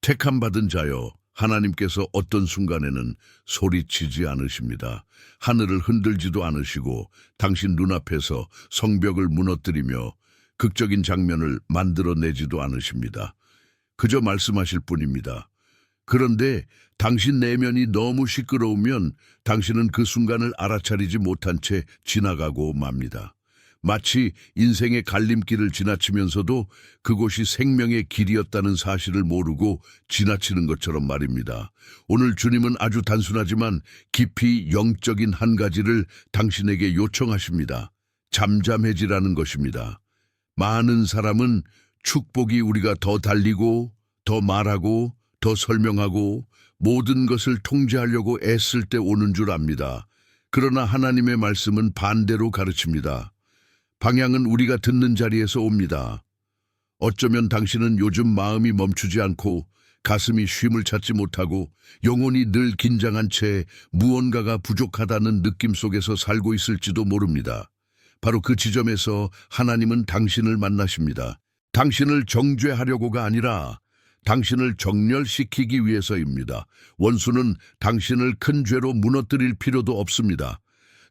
택함받은 자여, 하나님께서 어떤 순간에는 소리치지 않으십니다. 하늘을 흔들지도 않으시고 당신 눈앞에서 성벽을 무너뜨리며 극적인 장면을 만들어내지도 않으십니다. 그저 말씀하실 뿐입니다. 그런데 당신 내면이 너무 시끄러우면 당신은 그 순간을 알아차리지 못한 채 지나가고 맙니다. 마치 인생의 갈림길을 지나치면서도 그곳이 생명의 길이었다는 사실을 모르고 지나치는 것처럼 말입니다. 오늘 주님은 아주 단순하지만 깊이 영적인 한 가지를 당신에게 요청하십니다. 잠잠해지라는 것입니다. 많은 사람은 축복이 우리가 더 달리고, 더 말하고, 더 설명하고 모든 것을 통제하려고 애쓸 때 오는 줄 압니다. 그러나 하나님의 말씀은 반대로 가르칩니다. 방향은 우리가 듣는 자리에서 옵니다. 어쩌면 당신은 요즘 마음이 멈추지 않고 가슴이 쉼을 찾지 못하고 영혼이 늘 긴장한 채 무언가가 부족하다는 느낌 속에서 살고 있을지도 모릅니다. 바로 그 지점에서 하나님은 당신을 만나십니다. 당신을 정죄하려고가 아니라 당신을 정렬시키기 위해서입니다. 원수는 당신을 큰 죄로 무너뜨릴 필요도 없습니다.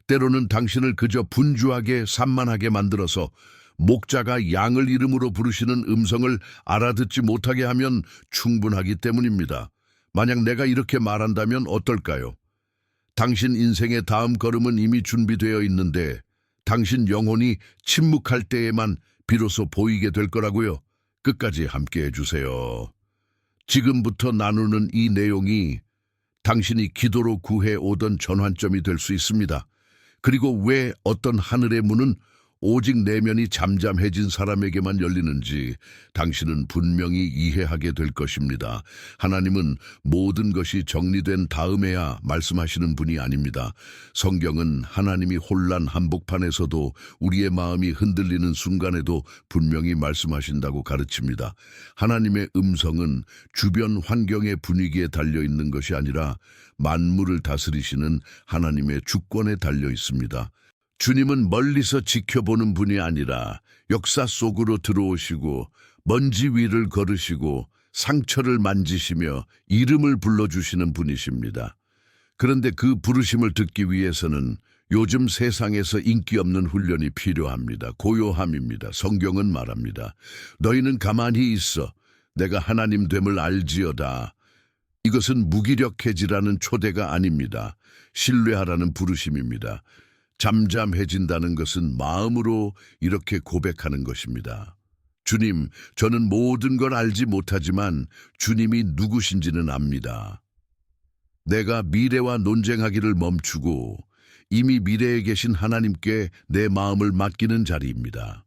때로는 당신을 그저 분주하게 산만하게 만들어서 목자가 양을 이름으로 부르시는 음성을 알아듣지 못하게 하면 충분하기 때문입니다. 만약 내가 이렇게 말한다면 어떨까요? 당신 인생의 다음 걸음은 이미 준비되어 있는데 당신 영혼이 침묵할 때에만 비로소 보이게 될 거라고요. 끝까지 함께 해주세요. 지금부터 나누는 이 내용이 당신이 기도로 구해 오던 전환점이 될 수 있습니다. 그리고 왜 어떤 하늘의 문은 오직 내면이 잠잠해진 사람에게만 열리는지 당신은 분명히 이해하게 될 것입니다. 하나님은 모든 것이 정리된 다음에야 말씀하시는 분이 아닙니다. 성경은 하나님이 혼란 한복판에서도 우리의 마음이 흔들리는 순간에도 분명히 말씀하신다고 가르칩니다. 하나님의 음성은 주변 환경의 분위기에 달려있는 것이 아니라 만물을 다스리시는 하나님의 주권에 달려 있습니다. 주님은 멀리서 지켜보는 분이 아니라 역사 속으로 들어오시고 먼지 위를 걸으시고 상처를 만지시며 이름을 불러주시는 분이십니다. 그런데 그 부르심을 듣기 위해서는 요즘 세상에서 인기 없는 훈련이 필요합니다. 고요함입니다. 성경은 말합니다. 너희는 가만히 있어. 내가 하나님 됨을 알지어다. 이것은 무기력해지라는 초대가 아닙니다. 신뢰하라는 부르심입니다. 잠잠해진다는 것은 마음으로 이렇게 고백하는 것입니다. 주님, 저는 모든 걸 알지 못하지만 주님이 누구신지는 압니다. 내가 미래와 논쟁하기를 멈추고 이미 미래에 계신 하나님께 내 마음을 맡기는 자리입니다.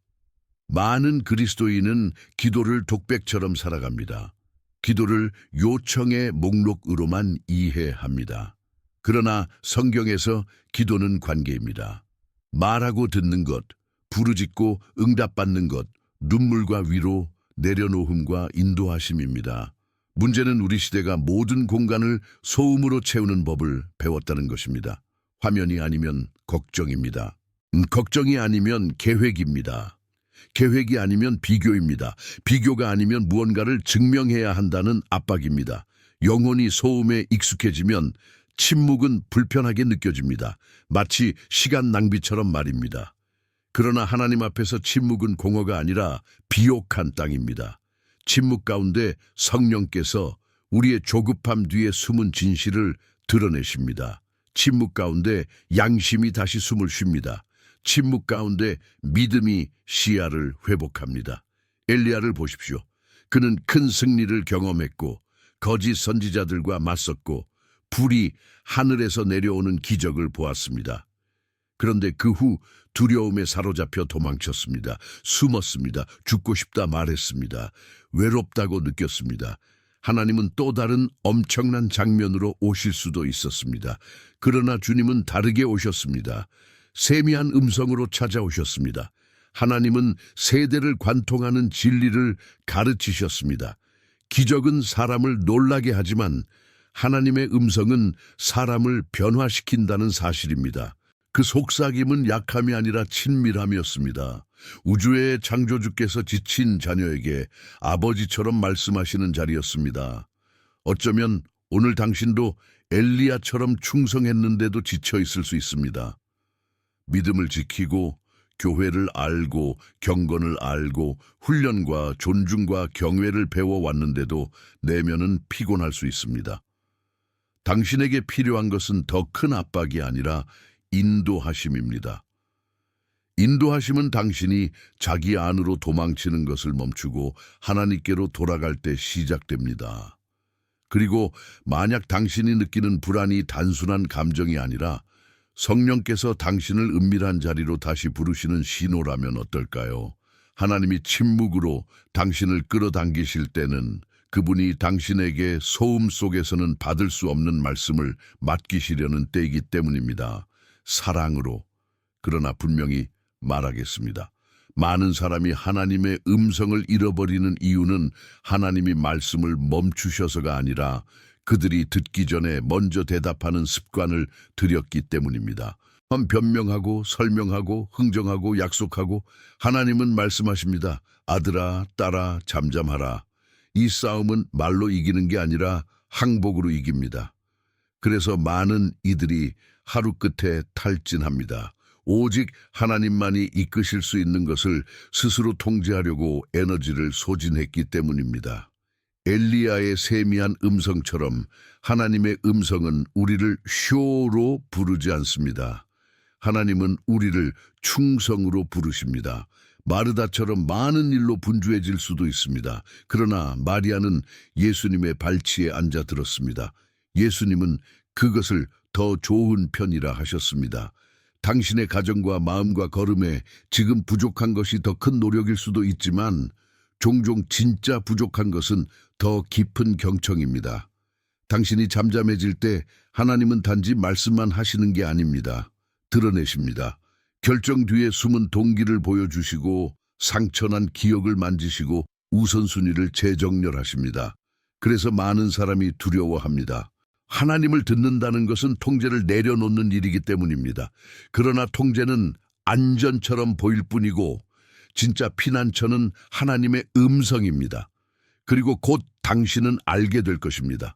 많은 그리스도인은 기도를 독백처럼 살아갑니다. 기도를 요청의 목록으로만 이해합니다. 그러나 성경에서 기도는 관계입니다. 말하고 듣는 것, 부르짖고 응답받는 것, 눈물과 위로, 내려놓음과 인도하심입니다. 문제는 우리 시대가 모든 공간을 소음으로 채우는 법을 배웠다는 것입니다. 화면이 아니면 걱정입니다. 걱정이 아니면 계획입니다. 계획이 아니면 비교입니다. 비교가 아니면 무언가를 증명해야 한다는 압박입니다. 영혼이 소음에 익숙해지면 침묵은 불편하게 느껴집니다. 마치 시간 낭비처럼 말입니다. 그러나 하나님 앞에서 침묵은 공허가 아니라 비옥한 땅입니다. 침묵 가운데 성령께서 우리의 조급함 뒤에 숨은 진실을 드러내십니다. 침묵 가운데 양심이 다시 숨을 쉽니다. 침묵 가운데 믿음이 시야를 회복합니다. 엘리야를 보십시오. 그는 큰 승리를 경험했고 거짓 선지자들과 맞섰고 불이 하늘에서 내려오는 기적을 보았습니다. 그런데 그 후 두려움에 사로잡혀 도망쳤습니다. 숨었습니다. 죽고 싶다 말했습니다. 외롭다고 느꼈습니다. 하나님은 또 다른 엄청난 장면으로 오실 수도 있었습니다. 그러나 주님은 다르게 오셨습니다. 세미한 음성으로 찾아오셨습니다. 하나님은 세대를 관통하는 진리를 가르치셨습니다. 기적은 사람을 놀라게 하지만 하나님의 음성은 사람을 변화시킨다는 사실입니다. 그 속삭임은 약함이 아니라 친밀함이었습니다. 우주의 창조주께서 지친 자녀에게 아버지처럼 말씀하시는 자리였습니다. 어쩌면 오늘 당신도 엘리야처럼 충성했는데도 지쳐 있을 수 있습니다. 믿음을 지키고 교회를 알고 경건을 알고 훈련과 존중과 경외를 배워왔는데도 내면은 피곤할 수 있습니다. 당신에게 필요한 것은 더 큰 압박이 아니라 인도하심입니다. 인도하심은 당신이 자기 안으로 도망치는 것을 멈추고 하나님께로 돌아갈 때 시작됩니다. 그리고 만약 당신이 느끼는 불안이 단순한 감정이 아니라 성령께서 당신을 은밀한 자리로 다시 부르시는 신호라면 어떨까요? 하나님이 침묵으로 당신을 끌어당기실 때는 그분이 당신에게 소음 속에서는 받을 수 없는 말씀을 맡기시려는 때이기 때문입니다. 사랑으로. 그러나 분명히 말하겠습니다. 많은 사람이 하나님의 음성을 잃어버리는 이유는 하나님이 말씀을 멈추셔서가 아니라 그들이 듣기 전에 먼저 대답하는 습관을 들였기 때문입니다. 변명하고 설명하고 흥정하고 약속하고 하나님은 말씀하십니다. 아들아, 딸아, 잠잠하라. 이 싸움은 말로 이기는 게 아니라 항복으로 이깁니다. 그래서 많은 이들이 하루 끝에 탈진합니다. 오직 하나님만이 이끄실 수 있는 것을 스스로 통제하려고 에너지를 소진했기 때문입니다. 엘리야의 세미한 음성처럼 하나님의 음성은 우리를 쇼로 부르지 않습니다. 하나님은 우리를 충성으로 부르십니다. 마르다처럼 많은 일로 분주해질 수도 있습니다. 그러나 마리아는 예수님의 발치에 앉아 들었습니다. 예수님은 그것을 더 좋은 편이라 하셨습니다. 당신의 가정과 마음과 걸음에 지금 부족한 것이 더 큰 노력일 수도 있지만 종종 진짜 부족한 것은 더 깊은 경청입니다. 당신이 잠잠해질 때 하나님은 단지 말씀만 하시는 게 아닙니다. 드러내십니다. 결정 뒤에 숨은 동기를 보여주시고 상처난 기억을 만지시고 우선순위를 재정렬하십니다. 그래서 많은 사람이 두려워합니다. 하나님을 듣는다는 것은 통제를 내려놓는 일이기 때문입니다. 그러나 통제는 안전처럼 보일 뿐이고 진짜 피난처는 하나님의 음성입니다. 그리고 곧 당신은 알게 될 것입니다.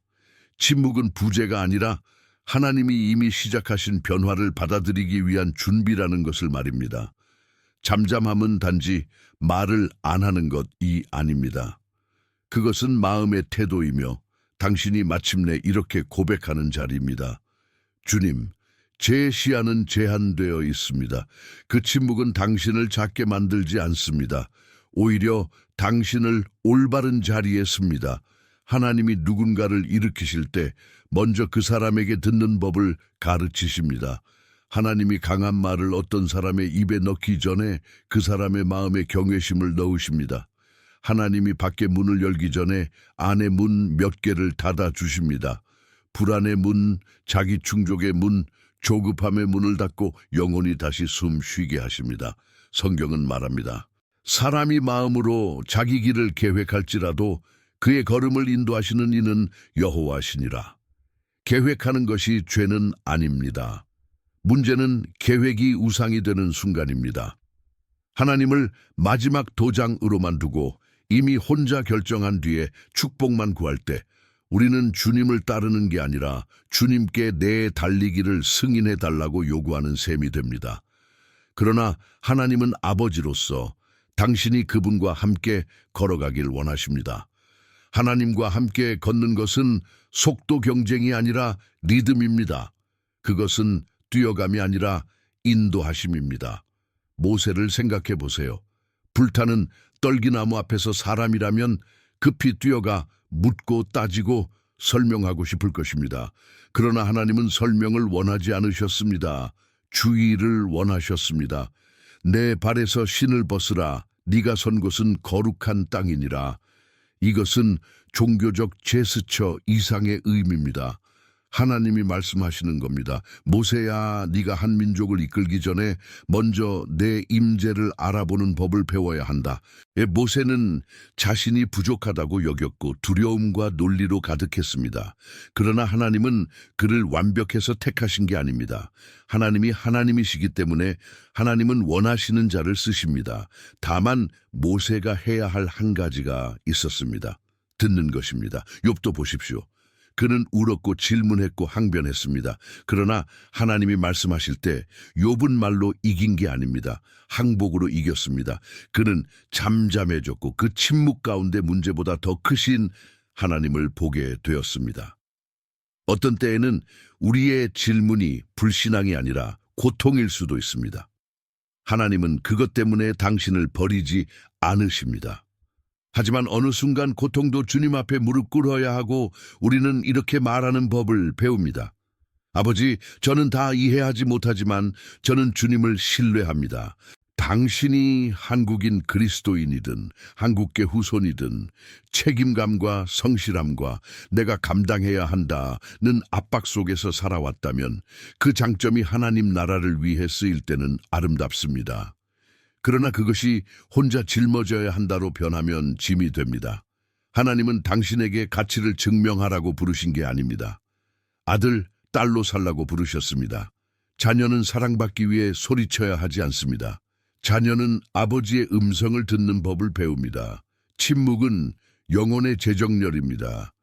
침묵은 부재가 아니라 하나님이 이미 시작하신 변화를 받아들이기 위한 준비라는 것을 말입니다. 잠잠함은 단지 말을 안 하는 것이 아닙니다. 그것은 마음의 태도이며 당신이 마침내 이렇게 고백하는 자리입니다. 주님, 제 시야는 제한되어 있습니다. 그 침묵은 당신을 작게 만들지 않습니다. 오히려 당신을 올바른 자리에 씁니다. 하나님이 누군가를 일으키실 때 먼저 그 사람에게 듣는 법을 가르치십니다. 하나님이 강한 말을 어떤 사람의 입에 넣기 전에 그 사람의 마음에 경외심을 넣으십니다. 하나님이 밖에 문을 열기 전에 안에 문 몇 개를 닫아 주십니다. 불안의 문, 자기 충족의 문, 조급함의 문을 닫고 영혼이 다시 숨 쉬게 하십니다. 성경은 말합니다. 사람이 마음으로 자기 길을 계획할지라도 그의 걸음을 인도하시는 이는 여호와시니라. 계획하는 것이 죄는 아닙니다. 문제는 계획이 우상이 되는 순간입니다. 하나님을 마지막 도장으로만 두고 이미 혼자 결정한 뒤에 축복만 구할 때 우리는 주님을 따르는 게 아니라 주님께 내 달리기를 승인해 달라고 요구하는 셈이 됩니다. 그러나 하나님은 아버지로서 당신이 그분과 함께 걸어가길 원하십니다. 하나님과 함께 걷는 것은 속도 경쟁이 아니라 리듬입니다. 그것은 뛰어감이 아니라 인도하심입니다. 모세를 생각해 보세요. 불타는 떨기나무 앞에서 사람이라면 급히 뛰어가 묻고 따지고 설명하고 싶을 것입니다. 그러나 하나님은 설명을 원하지 않으셨습니다. 주의를 원하셨습니다. 내 발에서 신을 벗으라. 네가 선 곳은 거룩한 땅이니라. 이것은 종교적 제스처 이상의 의미입니다. 하나님이 말씀하시는 겁니다. 모세야, 네가 한 민족을 이끌기 전에 먼저 내 임재를 알아보는 법을 배워야 한다. 모세는 자신이 부족하다고 여겼고 두려움과 논리로 가득했습니다. 그러나 하나님은 그를 완벽해서 택하신 게 아닙니다. 하나님이 하나님이시기 때문에 하나님은 원하시는 자를 쓰십니다. 다만 모세가 해야 할 한 가지가 있었습니다. 듣는 것입니다. 욥도 보십시오. 그는 울었고 질문했고 항변했습니다. 그러나 하나님이 말씀하실 때 욥은 말로 이긴 게 아닙니다. 항복으로 이겼습니다. 그는 잠잠해졌고 그 침묵 가운데 문제보다 더 크신 하나님을 보게 되었습니다. 어떤 때에는 우리의 질문이 불신앙이 아니라 고통일 수도 있습니다. 하나님은 그것 때문에 당신을 버리지 않으십니다. 하지만 어느 순간 고통도 주님 앞에 무릎 꿇어야 하고 우리는 이렇게 말하는 법을 배웁니다. 아버지, 저는 다 이해하지 못하지만 저는 주님을 신뢰합니다. 당신이 한국인 그리스도인이든 한국계 후손이든 책임감과 성실함과 내가 감당해야 한다는 압박 속에서 살아왔다면 그 장점이 하나님 나라를 위해 쓰일 때는 아름답습니다. 그러나 그것이 혼자 짊어져야 한다로 변하면 짐이 됩니다. 하나님은 당신에게 가치를 증명하라고 부르신 게 아닙니다. 아들, 딸로 살라고 부르셨습니다. 자녀는 사랑받기 위해 소리쳐야 하지 않습니다. 자녀는 아버지의 음성을 듣는 법을 배웁니다. 침묵은 영혼의 재정렬입니다.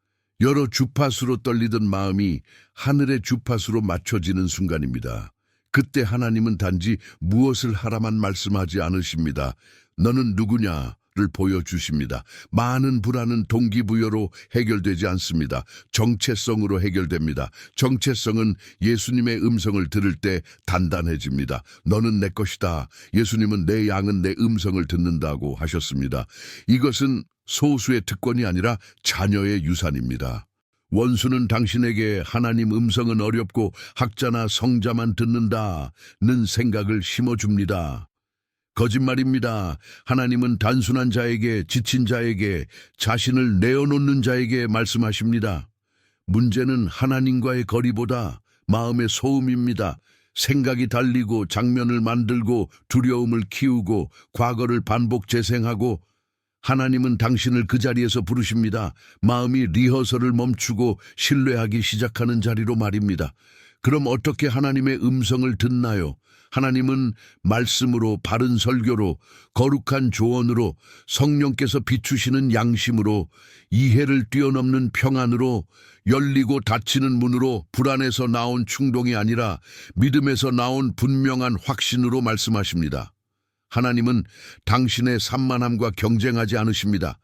여러 주파수로 떨리던 마음이 하늘의 주파수로 맞춰지는 순간입니다. 그때 하나님은 단지 무엇을 하라만 말씀하지 않으십니다. 너는 누구냐를 보여주십니다. 많은 불안은 동기부여로 해결되지 않습니다. 정체성으로 해결됩니다. 정체성은 예수님의 음성을 들을 때 단단해집니다. 너는 내 것이다. 예수님은 내 양은 내 음성을 듣는다고 하셨습니다. 이것은 소수의 특권이 아니라 자녀의 유산입니다. 원수는 당신에게 하나님 음성은 어렵고 학자나 성자만 듣는다는 생각을 심어줍니다. 거짓말입니다. 하나님은 단순한 자에게, 지친 자에게, 자신을 내어놓는 자에게 말씀하십니다. 문제는 하나님과의 거리보다 마음의 소음입니다. 생각이 달리고 장면을 만들고 두려움을 키우고 과거를 반복 재생하고 하나님은 당신을 그 자리에서 부르십니다. 마음이 리허설을 멈추고 신뢰하기 시작하는 자리로 말입니다. 그럼 어떻게 하나님의 음성을 듣나요? 하나님은 말씀으로, 바른 설교로, 거룩한 조언으로, 성령께서 비추시는 양심으로, 이해를 뛰어넘는 평안으로, 열리고 닫히는 문으로, 불안에서 나온 충동이 아니라 믿음에서 나온 분명한 확신으로 말씀하십니다. 하나님은 당신의 산만함과 경쟁하지 않으십니다.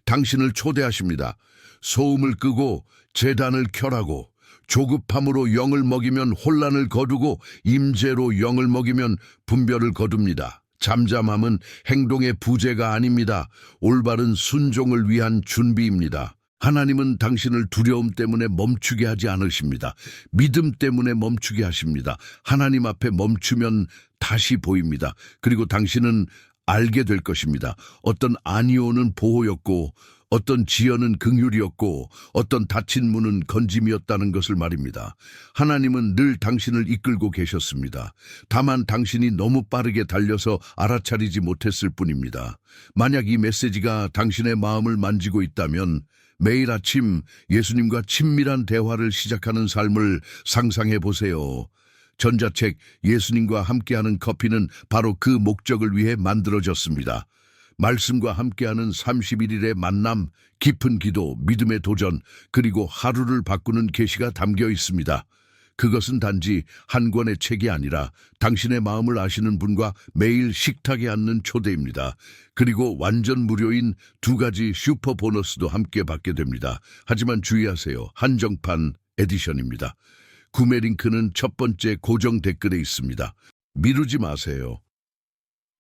당신을 초대하십니다. 소음을 끄고 제단을 켜라고, 조급함으로 영을 먹이면 혼란을 거두고 임재로 영을 먹이면 분별을 거둡니다. 잠잠함은 행동의 부재가 아닙니다. 올바른 순종을 위한 준비입니다. 하나님은 당신을 두려움 때문에 멈추게 하지 않으십니다. 믿음 때문에 멈추게 하십니다. 하나님 앞에 멈추면 다시 보입니다. 그리고 당신은 알게 될 것입니다. 어떤 아니오는 보호였고 어떤 지연은 긍휼이었고 어떤 닫힌 문은 건짐이었다는 것을 말입니다. 하나님은 늘 당신을 이끌고 계셨습니다. 다만 당신이 너무 빠르게 달려서 알아차리지 못했을 뿐입니다. 만약 이 메시지가 당신의 마음을 만지고 있다면 매일 아침 예수님과 친밀한 대화를 시작하는 삶을 상상해 보세요. 전자책 예수님과 함께하는 커피는 바로 그 목적을 위해 만들어졌습니다. 말씀과 함께하는 31일의 만남, 깊은 기도, 믿음의 도전, 그리고 하루를 바꾸는 계시가 담겨 있습니다. 그것은 단지 한 권의 책이 아니라 당신의 마음을 아시는 분과 매일 식탁에 앉는 초대입니다. 그리고 완전 무료인 2가지 슈퍼 보너스도 함께 받게 됩니다. 하지만 주의하세요. 한정판 에디션입니다. 구매 링크는 첫 번째 고정 댓글에 있습니다. 미루지 마세요.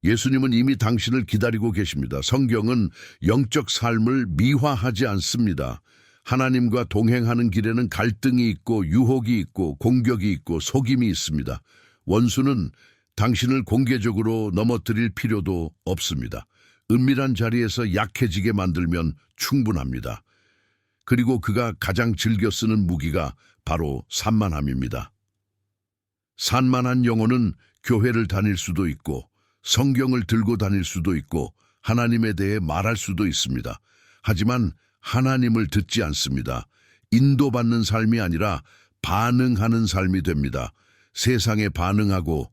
예수님은 이미 당신을 기다리고 계십니다. 성경은 영적 삶을 미화하지 않습니다. 하나님과 동행하는 길에는 갈등이 있고 유혹이 있고 공격이 있고 속임이 있습니다. 원수는 당신을 공개적으로 넘어뜨릴 필요도 없습니다. 은밀한 자리에서 약해지게 만들면 충분합니다. 그리고 그가 가장 즐겨 쓰는 무기가 바로 산만함입니다. 산만한 영혼은 교회를 다닐 수도 있고 성경을 들고 다닐 수도 있고 하나님에 대해 말할 수도 있습니다. 하지만 하나님을 듣지 않습니다. 인도받는 삶이 아니라 반응하는 삶이 됩니다. 세상에 반응하고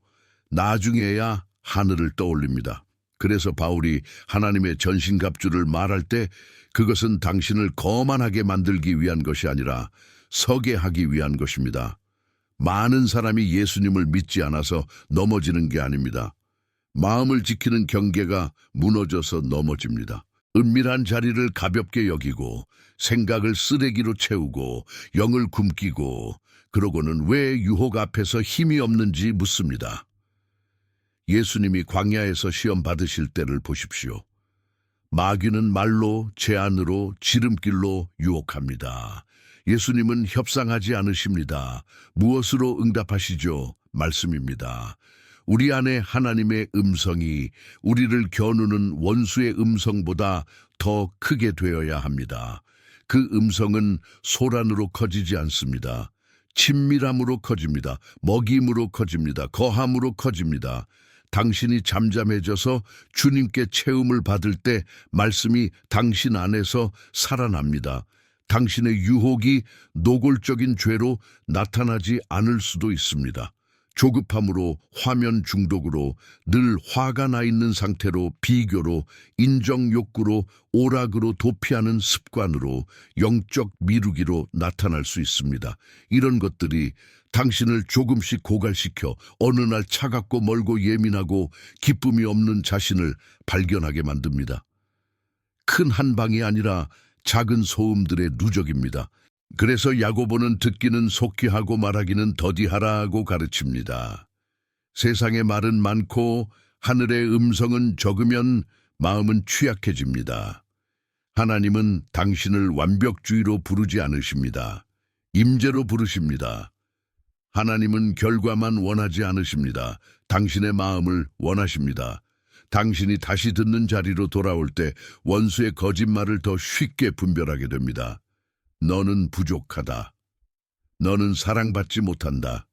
나중에야 하늘을 떠올립니다. 그래서 바울이 하나님의 전신갑주를 말할 때 그것은 당신을 거만하게 만들기 위한 것이 아니라 서게 하기 위한 것입니다. 많은 사람이 예수님을 믿지 않아서 넘어지는 게 아닙니다. 마음을 지키는 경계가 무너져서 넘어집니다. 은밀한 자리를 가볍게 여기고 생각을 쓰레기로 채우고 영을 굶기고 그러고는 왜 유혹 앞에서 힘이 없는지 묻습니다. 예수님이 광야에서 시험 받으실 때를 보십시오. 마귀는 말로, 제안으로, 지름길로 유혹합니다. 예수님은 협상하지 않으십니다. 무엇으로 응답하시죠? 말씀입니다. 우리 안에 하나님의 음성이 우리를 겨누는 원수의 음성보다 더 크게 되어야 합니다. 그 음성은 소란으로 커지지 않습니다. 친밀함으로 커집니다. 먹임으로 커집니다. 거함으로 커집니다. 당신이 잠잠해져서 주님께 채움을 받을 때 말씀이 당신 안에서 살아납니다. 당신의 유혹이 노골적인 죄로 나타나지 않을 수도 있습니다. 조급함으로, 화면 중독으로, 늘 화가 나 있는 상태로, 비교로, 인정 욕구로, 오락으로 도피하는 습관으로, 영적 미루기로 나타날 수 있습니다. 이런 것들이 당신을 조금씩 고갈시켜 어느 날 차갑고 멀고 예민하고 기쁨이 없는 자신을 발견하게 만듭니다. 큰 한방이 아니라 작은 소음들의 누적입니다. 그래서 야고보는 듣기는 속히 하고 말하기는 더디하라고 가르칩니다. 세상의 말은 많고 하늘의 음성은 적으면 마음은 취약해집니다. 하나님은 당신을 완벽주의로 부르지 않으십니다. 임재로 부르십니다. 하나님은 결과만 원하지 않으십니다. 당신의 마음을 원하십니다. 당신이 다시 듣는 자리로 돌아올 때 원수의 거짓말을 더 쉽게 분별하게 됩니다. 너는 부족하다. 너는 사랑받지 못한다.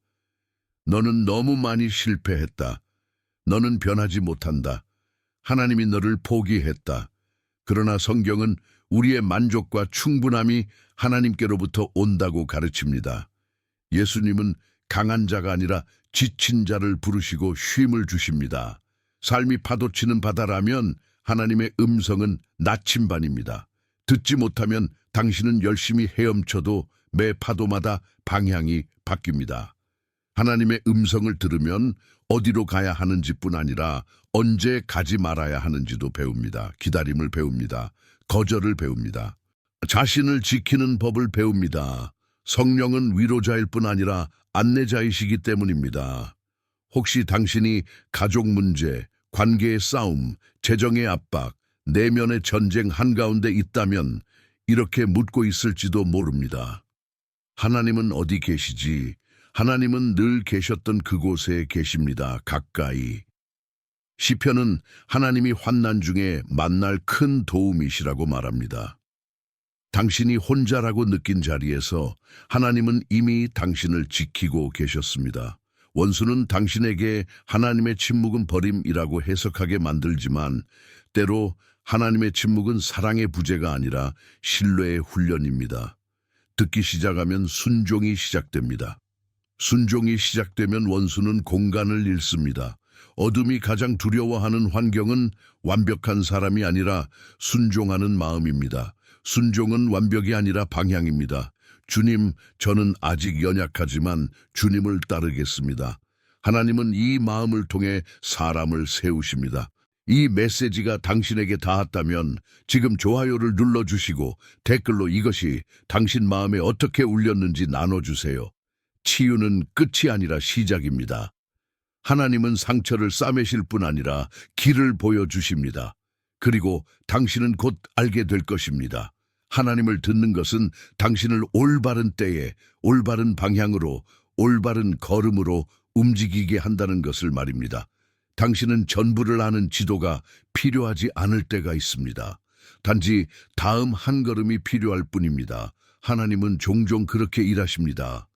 너는 너무 많이 실패했다. 너는 변하지 못한다. 하나님이 너를 포기했다. 그러나 성경은 우리의 만족과 충분함이 하나님께로부터 온다고 가르칩니다. 예수님은 강한 자가 아니라 지친 자를 부르시고 쉼을 주십니다. 삶이 파도치는 바다라면 하나님의 음성은 나침반입니다. 듣지 못하면 당신은 열심히 헤엄쳐도 매 파도마다 방향이 바뀝니다. 하나님의 음성을 들으면 어디로 가야 하는지뿐 아니라 언제 가지 말아야 하는지도 배웁니다. 기다림을 배웁니다. 거절을 배웁니다. 자신을 지키는 법을 배웁니다. 성령은 위로자일 뿐 아니라 안내자이시기 때문입니다. 혹시 당신이 가족 문제, 관계의 싸움, 재정의 압박, 내면의 전쟁 한가운데 있다면 이렇게 묻고 있을지도 모릅니다. 하나님은 어디 계시지? 하나님은 늘 계셨던 그곳에 계십니다. 가까이. 시편은 하나님이 환난 중에 만날 큰 도움이시라고 말합니다. 당신이 혼자라고 느낀 자리에서 하나님은 이미 당신을 지키고 계셨습니다. 원수는 당신에게 하나님의 침묵은 버림이라고 해석하게 만들지만 때로 하나님의 침묵은 사랑의 부재가 아니라 신뢰의 훈련입니다. 듣기 시작하면 순종이 시작됩니다. 순종이 시작되면 원수는 공간을 잃습니다. 어둠이 가장 두려워하는 환경은 완벽한 사람이 아니라 순종하는 마음입니다. 순종은 완벽이 아니라 방향입니다. 주님, 저는 아직 연약하지만 주님을 따르겠습니다. 하나님은 이 마음을 통해 사람을 세우십니다. 이 메시지가 당신에게 닿았다면 지금 좋아요를 눌러주시고 댓글로 이것이 당신 마음에 어떻게 울렸는지 나눠주세요. 치유는 끝이 아니라 시작입니다. 하나님은 상처를 싸매실 뿐 아니라 길을 보여주십니다. 그리고 당신은 곧 알게 될 것입니다. 하나님을 듣는 것은 당신을 올바른 때에 올바른 방향으로 올바른 걸음으로 움직이게 한다는 것을 말입니다. 당신은 전부를 아는 지도가 필요하지 않을 때가 있습니다. 단지 다음 한 걸음이 필요할 뿐입니다. 하나님은 종종 그렇게 일하십니다.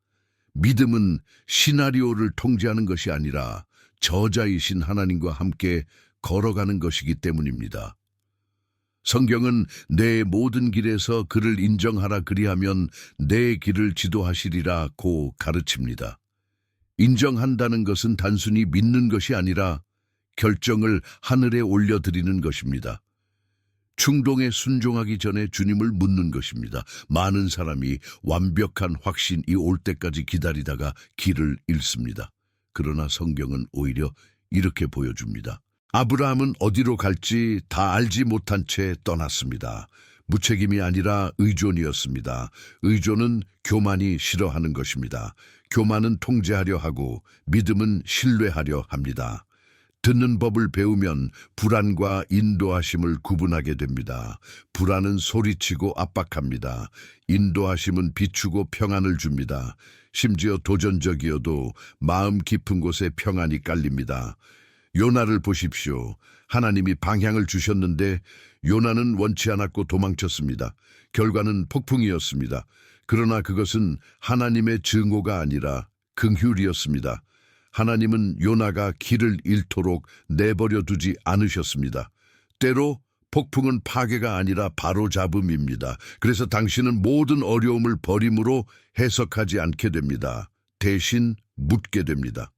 믿음은 시나리오를 통제하는 것이 아니라 저자이신 하나님과 함께 걸어가는 것이기 때문입니다. 성경은 내 모든 길에서 그를 인정하라 그리하면 내 길을 지도하시리라고 가르칩니다. 인정한다는 것은 단순히 믿는 것이 아니라 결정을 하늘에 올려드리는 것입니다. 충동에 순종하기 전에 주님을 묻는 것입니다. 많은 사람이 완벽한 확신이 올 때까지 기다리다가 길을 잃습니다. 그러나 성경은 오히려 이렇게 보여줍니다. 아브라함은 어디로 갈지 다 알지 못한 채 떠났습니다. 무책임이 아니라 의존이었습니다. 의존은 교만이 싫어하는 것입니다. 교만은 통제하려 하고 믿음은 신뢰하려 합니다. 듣는 법을 배우면 불안과 인도하심을 구분하게 됩니다. 불안은 소리치고 압박합니다. 인도하심은 비추고 평안을 줍니다. 심지어 도전적이어도 마음 깊은 곳에 평안이 깔립니다. 요나를 보십시오. 하나님이 방향을 주셨는데 요나는 원치 않았고 도망쳤습니다. 결과는 폭풍이었습니다. 그러나 그것은 하나님의 증오가 아니라 긍휼이었습니다. 하나님은 요나가 길을 잃도록 내버려 두지 않으셨습니다. 때로 폭풍은 파괴가 아니라 바로잡음입니다. 그래서 당신은 모든 어려움을 버림으로 해석하지 않게 됩니다. 대신 묻게 됩니다.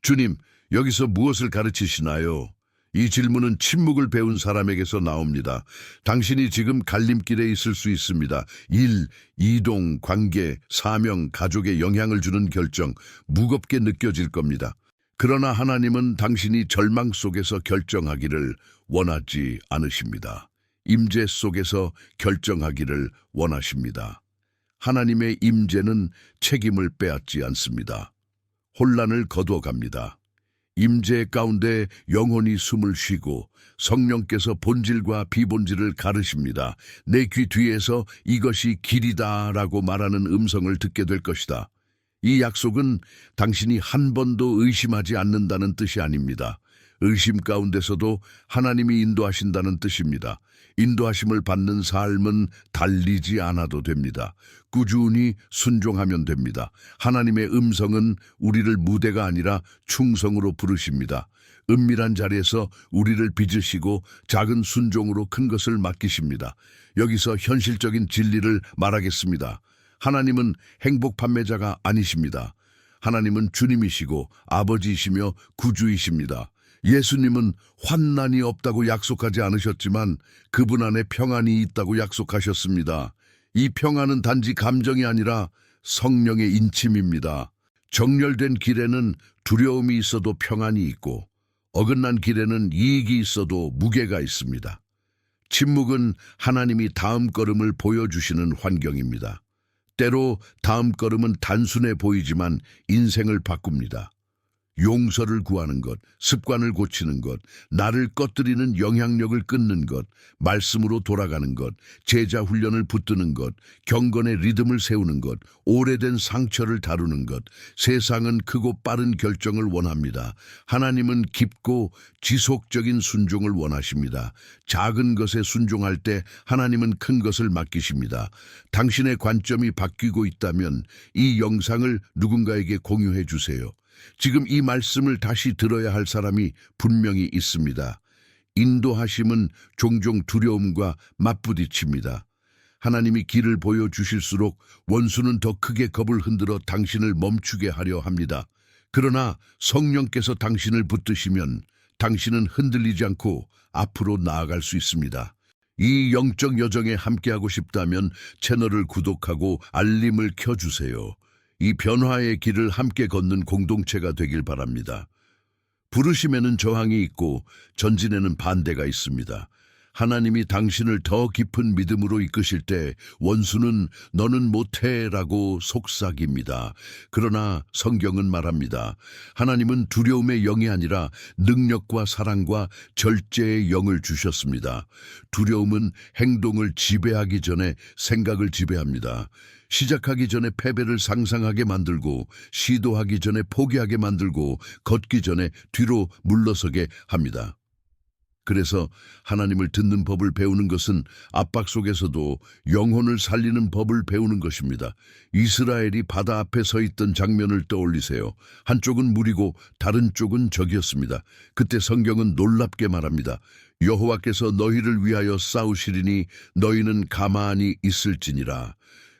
주님, 여기서 무엇을 가르치시나요? 이 질문은 침묵을 배운 사람에게서 나옵니다. 당신이 지금 갈림길에 있을 수 있습니다. 일, 이동, 관계, 사명, 가족에 영향을 주는 결정, 무겁게 느껴질 겁니다. 그러나 하나님은 당신이 절망 속에서 결정하기를 원하지 않으십니다. 임재 속에서 결정하기를 원하십니다. 하나님의 임재는 책임을 빼앗지 않습니다. 혼란을 거둬갑니다. 임재 가운데 영혼이 숨을 쉬고 성령께서 본질과 비본질을 가르십니다. 내 귀 뒤에서 이것이 길이다라고 말하는 음성을 듣게 될 것이다. 이 약속은 당신이 한 번도 의심하지 않는다는 뜻이 아닙니다. 의심 가운데서도 하나님이 인도하신다는 뜻입니다. 인도하심을 받는 삶은 달리지 않아도 됩니다. 꾸준히 순종하면 됩니다. 하나님의 음성은 우리를 무대가 아니라 충성으로 부르십니다. 은밀한 자리에서 우리를 빚으시고 작은 순종으로 큰 것을 맡기십니다. 여기서 현실적인 진리를 말하겠습니다. 하나님은 행복 판매자가 아니십니다. 하나님은 주님이시고 아버지이시며 구주이십니다. 예수님은 환난이 없다고 약속하지 않으셨지만 그분 안에 평안이 있다고 약속하셨습니다. 이 평안은 단지 감정이 아니라 성령의 인침입니다. 정렬된 길에는 두려움이 있어도 평안이 있고 어긋난 길에는 이익이 있어도 무게가 있습니다. 침묵은 하나님이 다음 걸음을 보여주시는 환경입니다. 때로 다음 걸음은 단순해 보이지만 인생을 바꿉니다. 용서를 구하는 것, 습관을 고치는 것, 나를 꺼뜨리는 영향력을 끊는 것, 말씀으로 돌아가는 것, 제자 훈련을 붙드는 것, 경건의 리듬을 세우는 것, 오래된 상처를 다루는 것. 세상은 크고 빠른 결정을 원합니다. 하나님은 깊고 지속적인 순종을 원하십니다. 작은 것에 순종할 때 하나님은 큰 것을 맡기십니다. 당신의 관점이 바뀌고 있다면 이 영상을 누군가에게 공유해 주세요. 지금 이 말씀을 다시 들어야 할 사람이 분명히 있습니다. 인도하심은 종종 두려움과 맞부딪힙니다. 하나님이 길을 보여주실수록 원수는 더 크게 겁을 흔들어 당신을 멈추게 하려 합니다. 그러나 성령께서 당신을 붙드시면 당신은 흔들리지 않고 앞으로 나아갈 수 있습니다. 이 영적 여정에 함께하고 싶다면 채널을 구독하고 알림을 켜주세요. 이 변화의 길을 함께 걷는 공동체가 되길 바랍니다. 부르심에는 저항이 있고 전진에는 반대가 있습니다. 하나님이 당신을 더 깊은 믿음으로 이끄실 때 원수는 너는 못해라고 속삭입니다. 그러나 성경은 말합니다. 하나님은 두려움의 영이 아니라 능력과 사랑과 절제의 영을 주셨습니다. 두려움은 행동을 지배하기 전에 생각을 지배합니다. 시작하기 전에 패배를 상상하게 만들고 시도하기 전에 포기하게 만들고 걷기 전에 뒤로 물러서게 합니다. 그래서 하나님을 듣는 법을 배우는 것은 압박 속에서도 영혼을 살리는 법을 배우는 것입니다. 이스라엘이 바다 앞에 서 있던 장면을 떠올리세요. 한쪽은 물이고 다른 쪽은 적이었습니다. 그때 성경은 놀랍게 말합니다. 여호와께서 너희를 위하여 싸우시리니 너희는 가만히 있을지니라.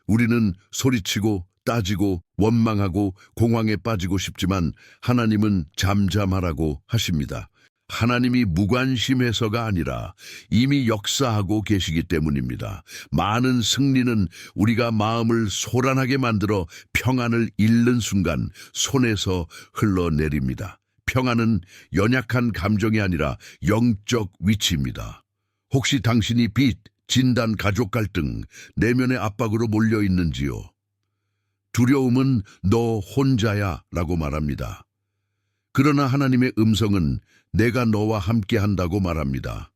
우리는 소리치고 따지고 원망하고 공황에 빠지고 싶지만 하나님은 잠잠하라고 하십니다. 하나님이 무관심해서가 아니라 이미 역사하고 계시기 때문입니다. 많은 승리는 우리가 마음을 소란하게 만들어 평안을 잃는 순간 손에서 흘러내립니다. 평안은 연약한 감정이 아니라 영적 위치입니다. 혹시 당신이 빚, 진단, 가족 갈등, 내면의 압박으로 몰려 있는지요? 두려움은 너 혼자야 라고 말합니다. 그러나 하나님의 음성은 내가 너와 함께 한다고 말합니다.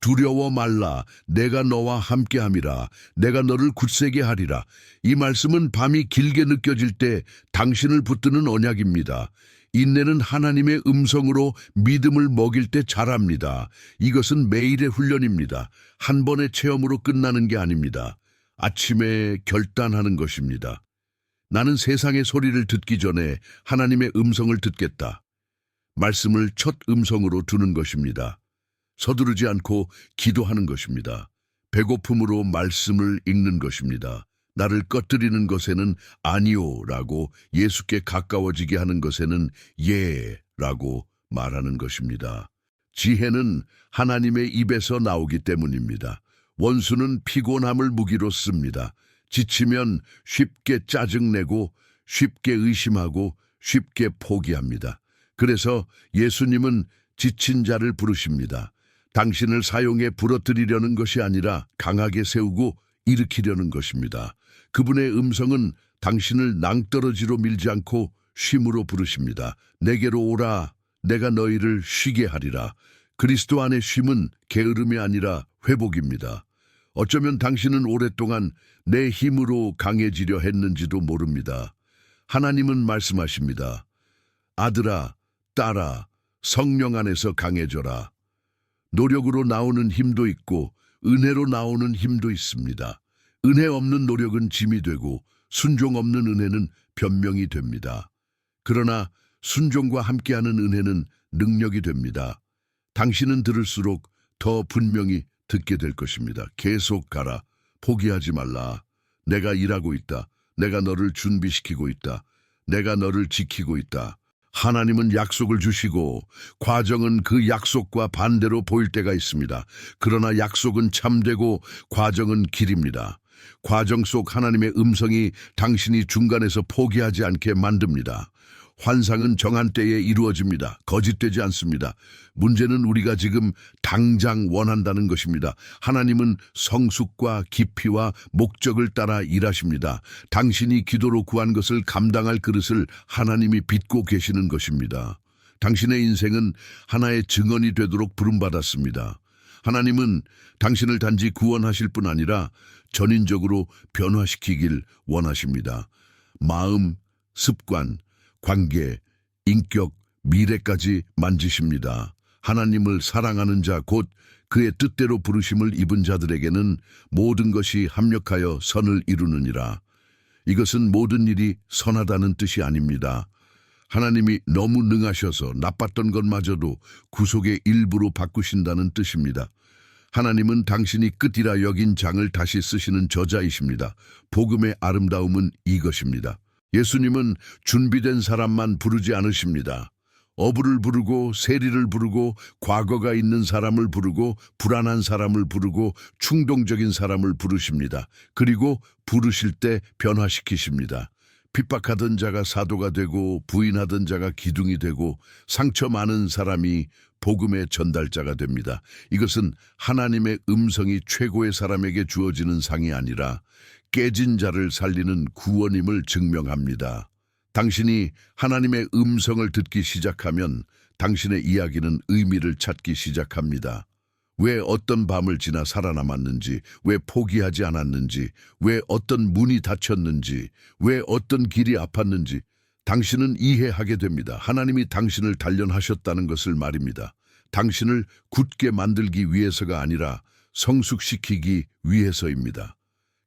두려워 말라, 내가 너와 함께 함이라, 내가 너를 굳세게 하리라. 이 말씀은 밤이 길게 느껴질 때 당신을 붙드는 언약입니다. 인내는 하나님의 음성으로 믿음을 먹일 때 자랍니다. 이것은 매일의 훈련입니다. 한 번의 체험으로 끝나는 게 아닙니다. 아침에 결단하는 것입니다. 나는 세상의 소리를 듣기 전에 하나님의 음성을 듣겠다. 말씀을 첫 음성으로 두는 것입니다. 서두르지 않고 기도하는 것입니다. 배고픔으로 말씀을 읽는 것입니다. 나를 꺼뜨리는 것에는 아니오라고, 예수께 가까워지게 하는 것에는 예라고 말하는 것입니다. 지혜는 하나님의 입에서 나오기 때문입니다. 원수는 피곤함을 무기로 씁니다. 지치면 쉽게 짜증내고 쉽게 의심하고 쉽게 포기합니다. 그래서 예수님은 지친 자를 부르십니다. 당신을 사용해 부러뜨리려는 것이 아니라 강하게 세우고 일으키려는 것입니다. 그분의 음성은 당신을 낭떠러지로 밀지 않고 쉼으로 부르십니다. 내게로 오라, 내가 너희를 쉬게 하리라. 그리스도 안의 쉼은 게으름이 아니라 회복입니다. 어쩌면 당신은 오랫동안 내 힘으로 강해지려 했는지도 모릅니다. 하나님은 말씀하십니다. 아들아, 딸아, 성령 안에서 강해져라. 노력으로 나오는 힘도 있고 은혜로 나오는 힘도 있습니다. 은혜 없는 노력은 짐이 되고 순종 없는 은혜는 변명이 됩니다. 그러나 순종과 함께하는 은혜는 능력이 됩니다. 당신은 들을수록 더 분명히 듣게 될 것입니다. 계속 가라. 포기하지 말라. 내가 일하고 있다. 내가 너를 준비시키고 있다. 내가 너를 지키고 있다. 하나님은 약속을 주시고 과정은 그 약속과 반대로 보일 때가 있습니다. 그러나 약속은 참되고 과정은 길입니다. 과정 속 하나님의 음성이 당신이 중간에서 포기하지 않게 만듭니다. 환상은 정한 때에 이루어집니다. 거짓되지 않습니다. 문제는 우리가 지금 당장 원한다는 것입니다. 하나님은 성숙과 깊이와 목적을 따라 일하십니다. 당신이 기도로 구한 것을 감당할 그릇을 하나님이 빚고 계시는 것입니다. 당신의 인생은 하나의 증언이 되도록 부름받았습니다. 하나님은 당신을 단지 구원하실 뿐 아니라 전인적으로 변화시키길 원하십니다. 마음, 습관, 관계, 인격, 미래까지 만지십니다. 하나님을 사랑하는 자, 곧 그의 뜻대로 부르심을 입은 자들에게는 모든 것이 합력하여 선을 이루느니라. 이것은 모든 일이 선하다는 뜻이 아닙니다. 하나님이 너무 능하셔서 나빴던 것마저도 구속의 일부로 바꾸신다는 뜻입니다. 하나님은 당신이 끝이라 여긴 장을 다시 쓰시는 저자이십니다. 복음의 아름다움은 이것입니다. 예수님은 준비된 사람만 부르지 않으십니다. 어부를 부르고 세리를 부르고 과거가 있는 사람을 부르고 불안한 사람을 부르고 충동적인 사람을 부르십니다. 그리고 부르실 때 변화시키십니다. 핍박하던 자가 사도가 되고 부인하던 자가 기둥이 되고 상처 많은 사람이 복음의 전달자가 됩니다. 이것은 하나님의 음성이 최고의 사람에게 주어지는 상이 아니라 깨진 자를 살리는 구원임을 증명합니다. 당신이 하나님의 음성을 듣기 시작하면 당신의 이야기는 의미를 찾기 시작합니다. 왜 어떤 밤을 지나 살아남았는지, 왜 포기하지 않았는지, 왜 어떤 문이 닫혔는지, 왜 어떤 길이 아팠는지 당신은 이해하게 됩니다. 하나님이 당신을 단련하셨다는 것을 말입니다. 당신을 굳게 만들기 위해서가 아니라 성숙시키기 위해서입니다.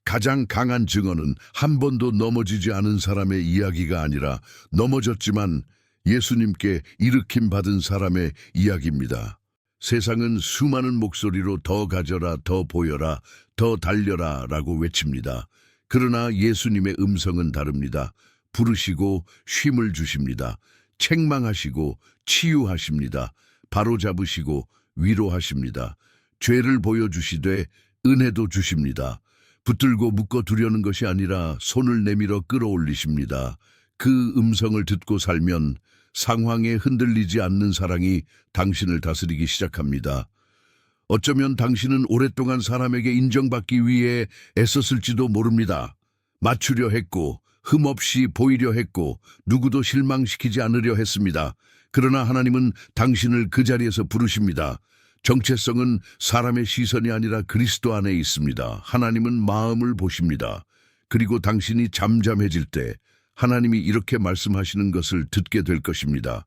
가장 강한 증언은 한 번도 넘어지지 않은 사람의 이야기가 아니라 넘어졌지만 예수님께 일으킴 받은 사람의 이야기입니다. 세상은 수많은 목소리로 더 가져라, 더 보여라, 더 달려라 라고 외칩니다. 그러나 예수님의 음성은 다릅니다. 부르시고 쉼을 주십니다. 책망하시고 치유하십니다. 바로잡으시고 위로하십니다. 죄를 보여주시되 은혜도 주십니다. 붙들고 묶어두려는 것이 아니라 손을 내밀어 끌어올리십니다. 그 음성을 듣고 살면 상황에 흔들리지 않는 사랑이 당신을 다스리기 시작합니다. 어쩌면 당신은 오랫동안 사람에게 인정받기 위해 애썼을지도 모릅니다. 맞추려 했고, 흠없이 보이려 했고, 누구도 실망시키지 않으려 했습니다. 그러나 하나님은 당신을 그 자리에서 부르십니다. 정체성은 사람의 시선이 아니라 그리스도 안에 있습니다. 하나님은 마음을 보십니다. 그리고 당신이 잠잠해질 때 하나님이 이렇게 말씀하시는 것을 듣게 될 것입니다.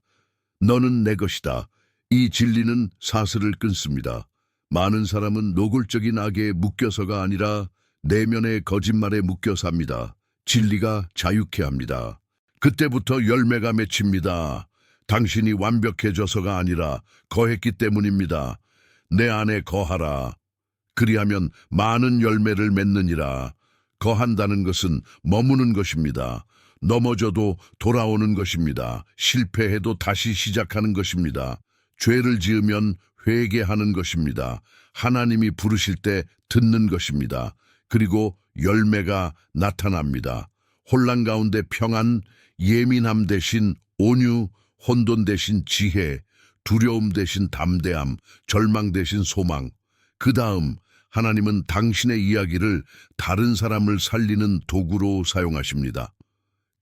너는 내 것이다. 이 진리는 사슬을 끊습니다. 많은 사람은 노골적인 악에 묶여서가 아니라 내면의 거짓말에 묶여 삽니다. 진리가 자유케 합니다. 그때부터 열매가 맺힙니다. 당신이 완벽해져서가 아니라 거했기 때문입니다. 내 안에 거하라. 그리하면 많은 열매를 맺느니라. 거한다는 것은 머무는 것입니다. 넘어져도 돌아오는 것입니다. 실패해도 다시 시작하는 것입니다. 죄를 지으면 회개하는 것입니다. 하나님이 부르실 때 듣는 것입니다. 그리고 열매가 나타납니다. 혼란 가운데 평안, 예민함 대신 온유, 혼돈 대신 지혜, 두려움 대신 담대함, 절망 대신 소망. 그 다음 하나님은 당신의 이야기를 다른 사람을 살리는 도구로 사용하십니다.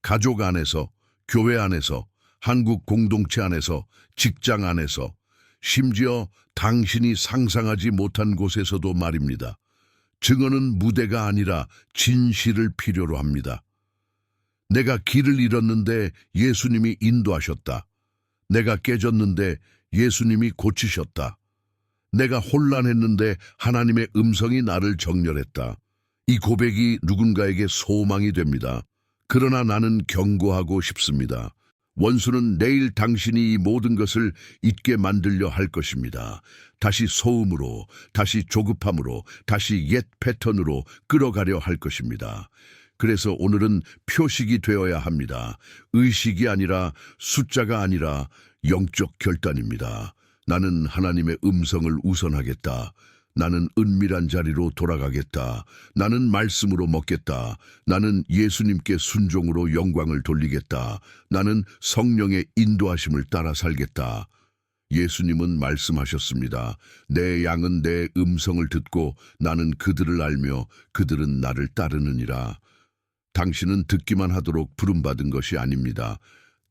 가족 안에서, 교회 안에서, 한국 공동체 안에서, 직장 안에서, 심지어 당신이 상상하지 못한 곳에서도 말입니다. 증언은 무대가 아니라 진실을 필요로 합니다. 내가 길을 잃었는데 예수님이 인도하셨다. 내가 깨졌는데 예수님이 고치셨다. 내가 혼란했는데 하나님의 음성이 나를 정렬했다. 이 고백이 누군가에게 소망이 됩니다. 그러나 나는 경고하고 싶습니다. 원수는 내일 당신이 이 모든 것을 잊게 만들려 할 것입니다. 다시 소음으로, 다시 조급함으로, 다시 옛 패턴으로 끌어가려 할 것입니다. 그래서 오늘은 표식이 되어야 합니다. 의식이 아니라 숫자가 아니라 영적 결단입니다. 나는 하나님의 음성을 우선하겠다. 나는 은밀한 자리로 돌아가겠다. 나는 말씀으로 먹겠다. 나는 예수님께 순종으로 영광을 돌리겠다. 나는 성령의 인도하심을 따라 살겠다. 예수님은 말씀하셨습니다. 내 양은 내 음성을 듣고 나는 그들을 알며 그들은 나를 따르느니라. 당신은 듣기만 하도록 부름받은 것이 아닙니다.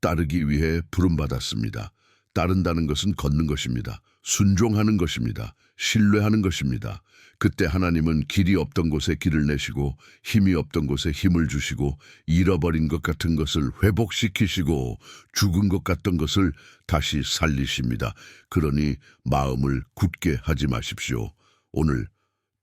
따르기 위해 부름받았습니다. 따른다는 것은 걷는 것입니다. 순종하는 것입니다. 신뢰하는 것입니다. 그때 하나님은 길이 없던 곳에 길을 내시고 힘이 없던 곳에 힘을 주시고 잃어버린 것 같은 것을 회복시키시고 죽은 것 같던 것을 다시 살리십니다. 그러니 마음을 굳게 하지 마십시오. 오늘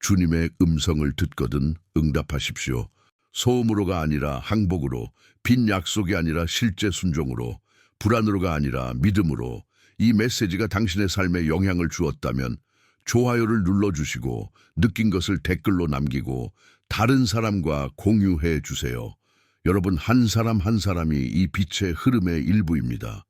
주님의 음성을 듣거든 응답하십시오. 소음으로가 아니라 항복으로, 빈 약속이 아니라 실제 순종으로, 불안으로가 아니라 믿음으로 이 메시지가 당신의 삶에 영향을 주었다면 좋아요를 눌러주시고 느낀 것을 댓글로 남기고 다른 사람과 공유해 주세요. 여러분 한 사람 한 사람이 이 빛의 흐름의 일부입니다.